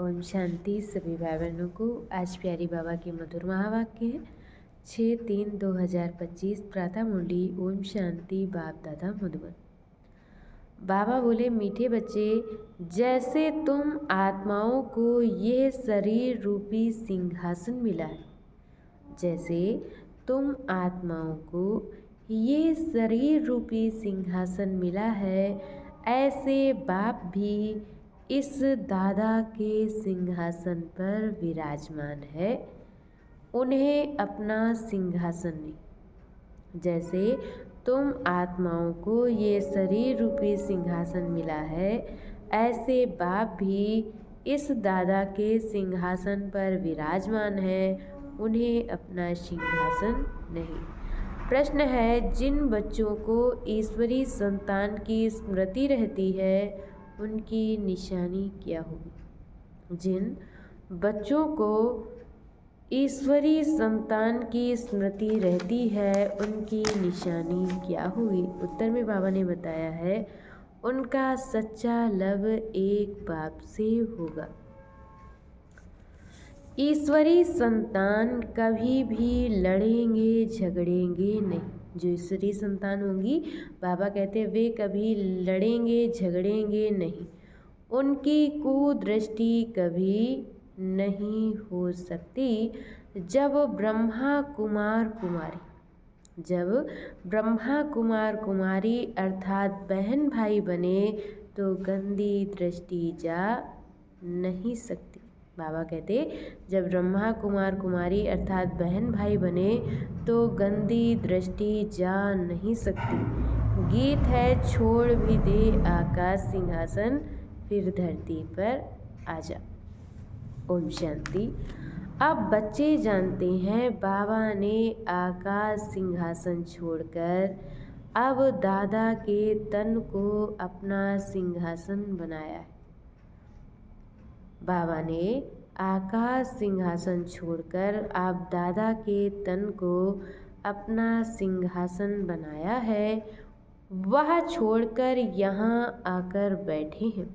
ओम शांति। सभी भाई बहनों को आज प्यारी बाबा के मधुर महावाक्य है 6/3/2025 प्रातः मुरली। ओम शांति। बाप दादा मधुबन। बाबा बोले, मीठे बच्चे, जैसे तुम आत्माओं को यह शरीर रूपी सिंहासन मिला है, जैसे तुम आत्माओं को ये शरीर रूपी सिंहासन मिला है, ऐसे बाप भी इस दादा के सिंहासन पर विराजमान है। उन्हें अपना सिंहासन नहीं। जैसे तुम आत्माओं को ये शरीर रूपी सिंहासन मिला है, ऐसे बाप भी इस दादा के सिंहासन पर विराजमान है। उन्हें अपना सिंहासन नहीं। प्रश्न है, जिन बच्चों को ईश्वरी संतान की स्मृति रहती है, उनकी निशानी क्या होगी? जिन बच्चों को ईश्वरी संतान की स्मृति रहती है, उनकी निशानी क्या होगी? उत्तर में बाबा ने बताया है, उनका सच्चा लव एक बाप से होगा। ईश्वरी संतान कभी भी लड़ेंगे झगड़ेंगे नहीं। जो ईश्वरी संतान होंगी, बाबा कहते हैं, वे कभी लड़ेंगे झगड़ेंगे नहीं। उनकी कुदृष्टि कभी नहीं हो सकती। जब ब्रह्मा कुमार कुमारी अर्थात बहन भाई बने, तो गंदी दृष्टि जा नहीं सकती। बाबा कहते, जब ब्रह्मा कुमार कुमारी अर्थात बहन भाई बने, तो गंदी दृष्टि जा नहीं सकती। गीत है, छोड़ भी दे आकाश सिंहासन, फिर धरती पर आजा। ओम शांति। अब बच्चे जानते हैं, बाबा ने आकाश सिंहासन छोड़कर अब दादा के तन को अपना सिंहासन बनाया है। बाबा ने आकाश सिंहासन छोड़कर अब दादा के तन को अपना सिंहासन बनाया है। वह छोड़कर यहाँ आकर बैठे हैं।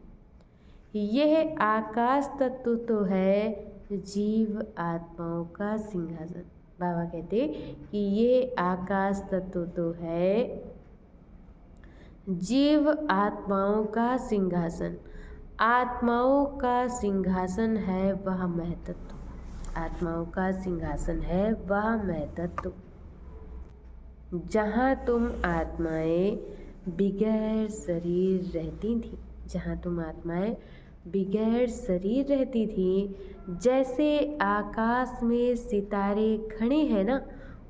यह आकाश तत्व तो है जीव आत्माओं का सिंहासन। बाबा कहते कि ये आकाश तत्व तो है जीव आत्माओं का सिंहासन। आत्माओं का सिंहासन है वह महतत्व। आत्माओं का सिंहासन है वह महतत्व। जहाँ तुम आत्माएं बिगैर शरीर रहती थी, जहाँ तुम आत्माएं बिगैर शरीर रहती थी, जैसे आकाश में सितारे खड़े हैं ना,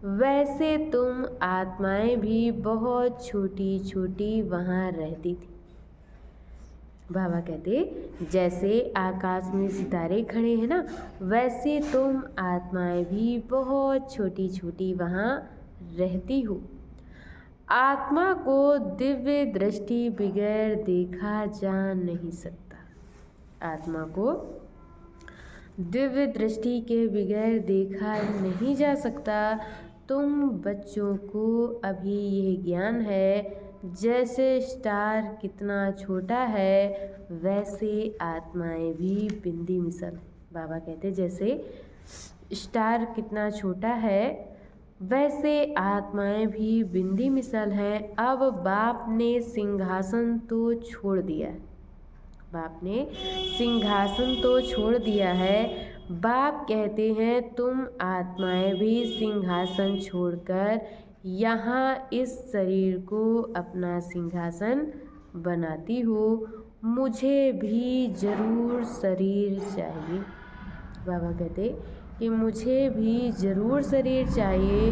वैसे तुम आत्माएं भी बहुत छोटी छोटी वहाँ रहती थी। बाबा कहते, जैसे आकाश में सितारे खड़े हैं ना, वैसे तुम आत्माएं भी बहुत छोटी छोटी वहाँ रहती हो। आत्मा को दिव्य दृष्टि बगैर देखा जा नहीं सकता। आत्मा को दिव्य दृष्टि के बगैर देखा नहीं जा सकता। तुम बच्चों को अभी यह ज्ञान है, जैसे स्टार कितना छोटा है, वैसे आत्माएं भी बिंदी मिसल। बाबा कहते, जैसे स्टार कितना छोटा है, वैसे आत्माएं भी बिंदी मिसल हैं। अब बाप ने सिंहासन तो छोड़ दिया है। बाप ने सिंहासन तो छोड़ दिया है। बाप कहते हैं, तुम आत्माएं भी सिंहासन छोड़कर यहाँ इस शरीर को अपना सिंहासन बनाती हो। मुझे भी ज़रूर शरीर चाहिए। बाबा कहते कि मुझे भी ज़रूर शरीर चाहिए।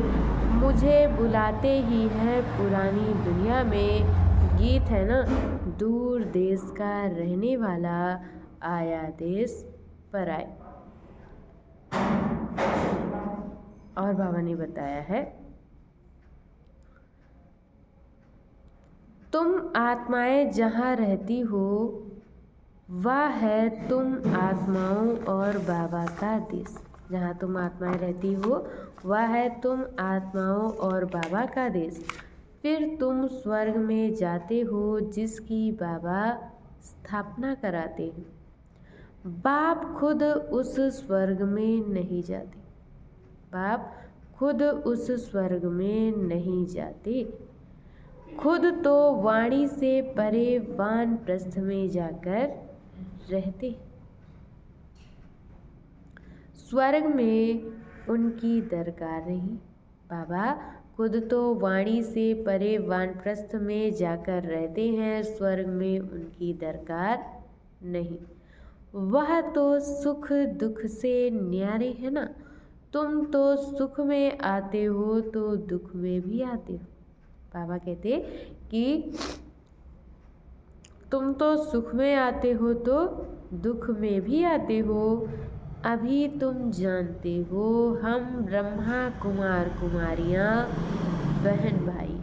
मुझे बुलाते ही है पुरानी दुनिया में। गीत है ना, दूर देश का रहने वाला आया देश पर आए। और बाबा ने बताया है, तुम आत्माएं जहाँ रहती हो, वह है तुम आत्माओं और बाबा का देश। जहाँ तुम आत्माएं रहती हो, वह है तुम आत्माओं और बाबा का देश। फिर तुम स्वर्ग में जाते हो, जिसकी बाबा स्थापना कराते हैं। बाप खुद उस स्वर्ग में नहीं जाते। बाप खुद उस स्वर्ग में नहीं जाते, खुद तो वाणी से परे वानप्रस्थ में जाकर रहते। स्वर्ग में उनकी दरकार नहीं। बाबा खुद तो वाणी से परे वानप्रस्थ में जाकर रहते हैं, स्वर्ग में उनकी दरकार नहीं। वह तो सुख दुख से न्यारे है ना। तुम तो सुख में आते हो तो दुख में भी आते हो। बाबा कहते कि तुम तो सुख में आते हो तो दुख में भी आते हो। अभी तुम जानते हो हम ब्रह्मा कुमार कुमारियाँ बहन भाई,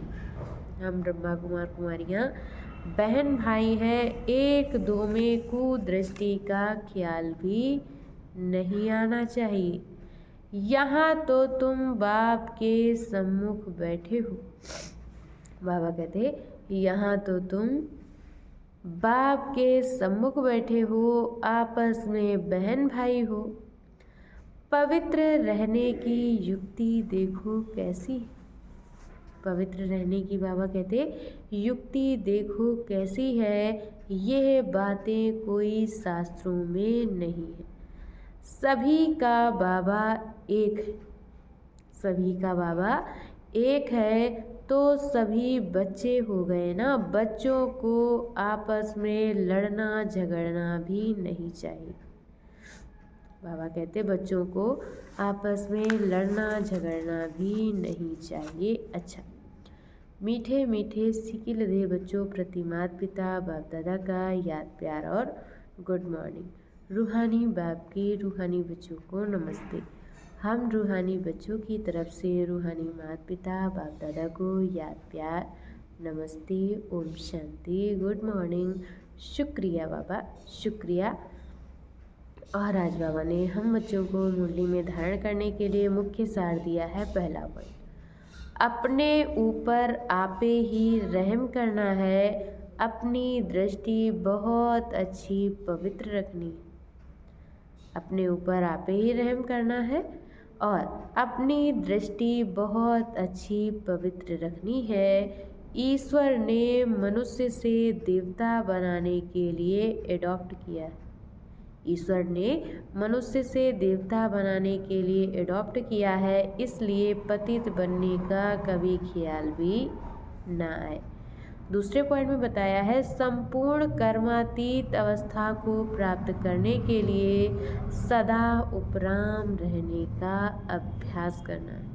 हम ब्रह्मा कुमार कुमारियाँ बहन भाई हैं। एक दो में कुदृष्टि का ख्याल भी नहीं आना चाहिए। यहाँ तो तुम बाप के सम्मुख बैठे हो। बाबा कहते यहाँ तो तुम बाप के सम्मुख बैठे हो, आपस में बहन भाई हो। पवित्र रहने की युक्ति देखो कैसी। पवित्र रहने की बाबा कहते युक्ति देखो कैसी है। यह बातें कोई शास्त्रों में नहीं है। सभी का बाबा एक है। सभी का बाबा एक है तो सभी बच्चे हो गए ना। बच्चों को आपस में लड़ना झगड़ना भी नहीं चाहिए। बाबा कहते बच्चों को आपस में लड़ना झगड़ना भी नहीं चाहिए। अच्छा, मीठे मीठे सिकिल दे बच्चों प्रति माता पिता बाप दादा का याद प्यार और गुड मॉर्निंग। रूहानी बाप के रूहानी बच्चों को नमस्ते। हम रूहानी बच्चों की तरफ से रूहानी माता पिता बाप दादा को याद प्यार नमस्ते, ओम शांति, गुड मॉर्निंग। शुक्रिया बाबा, शुक्रिया। और आज बाबा ने हम बच्चों को मुरली में धारण करने के लिए मुख्य सार दिया है। पहला पॉइंट, अपने ऊपर आपे ही रहम करना है। अपनी दृष्टि बहुत अच्छी पवित्र रखनी है। अपने ऊपर आपे ही रहम करना है और अपनी दृष्टि बहुत अच्छी पवित्र रखनी है। ईश्वर ने मनुष्य से देवता बनाने के लिए एडॉप्ट किया है। ईश्वर ने मनुष्य से देवता बनाने के लिए एडॉप्ट किया है, इसलिए पतित बनने का कभी ख्याल भी ना आए। दूसरे पॉइंट में बताया है संपूर्ण कर्मातीत अवस्था को प्राप्त करने के लिए सदा उपराम रहने का अभ्यास करना है।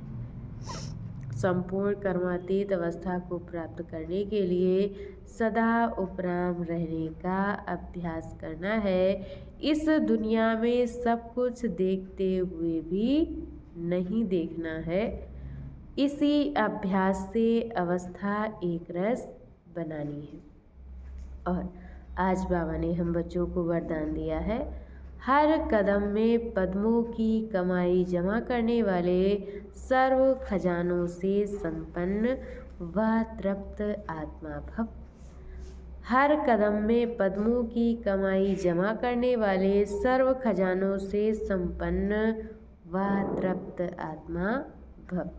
संपूर्ण कर्मातीत अवस्था को प्राप्त करने के लिए सदा उपराम रहने का अभ्यास करना है। इस दुनिया में सब कुछ देखते हुए भी नहीं देखना है। इसी अभ्यास से अवस्था एक रस बनानी है। और आज बाबा ने हम बच्चों को वरदान दिया है, हर कदम में पद्मों की कमाई जमा करने वाले सर्व खजानों से संपन्न व तृप्त आत्मा भव। हर कदम में पद्मों की कमाई जमा करने वाले सर्व खजानों से संपन्न व तृप्त आत्मा भव।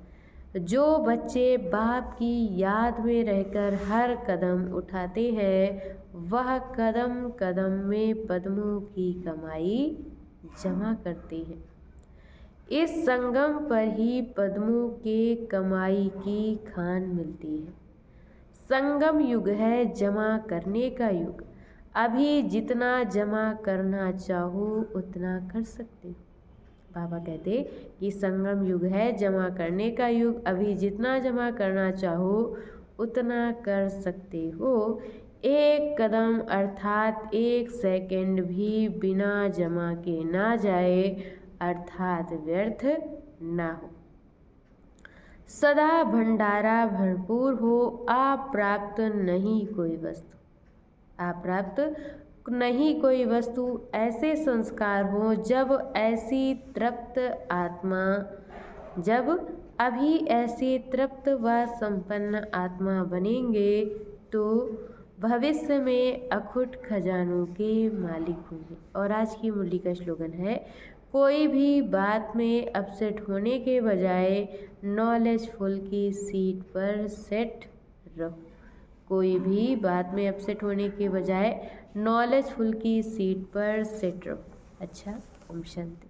जो बच्चे बाप की याद में रहकर हर कदम उठाते हैं, वह कदम कदम में पद्मों की कमाई जमा करते हैं। इस संगम पर ही पद्मों के कमाई की खान मिलती है। संगम युग है जमा करने का युग। अभी जितना जमा करना चाहो उतना कर सकते हो। बाबा कहते कि संगम युग है जमा करने का युग। अभी जितना जमा करना चाहो उतना कर सकते हो। एक कदम अर्थात एक सेकंड भी बिना जमा के ना जाए, अर्थात व्यर्थ ना हो। सदा भंडारा भरपूर हो। अप्राप्त नहीं कोई वस्तु, अप्राप्त नहीं कोई वस्तु। ऐसे संस्कार हो जब ऐसी तृप्त आत्मा, जब अभी ऐसे तृप्त व संपन्न आत्मा बनेंगे तो भविष्य में अखुट खजानों के मालिक होंगे। और आज की मुरली का स्लोगन है, कोई भी बात में अपसेट होने के बजाय नॉलेजफुल की सीट पर सेट रहो। कोई भी बात में अपसेट होने के बजाय नॉलेजफुल की सीट पर सेट रहो। अच्छा, ओम शांति।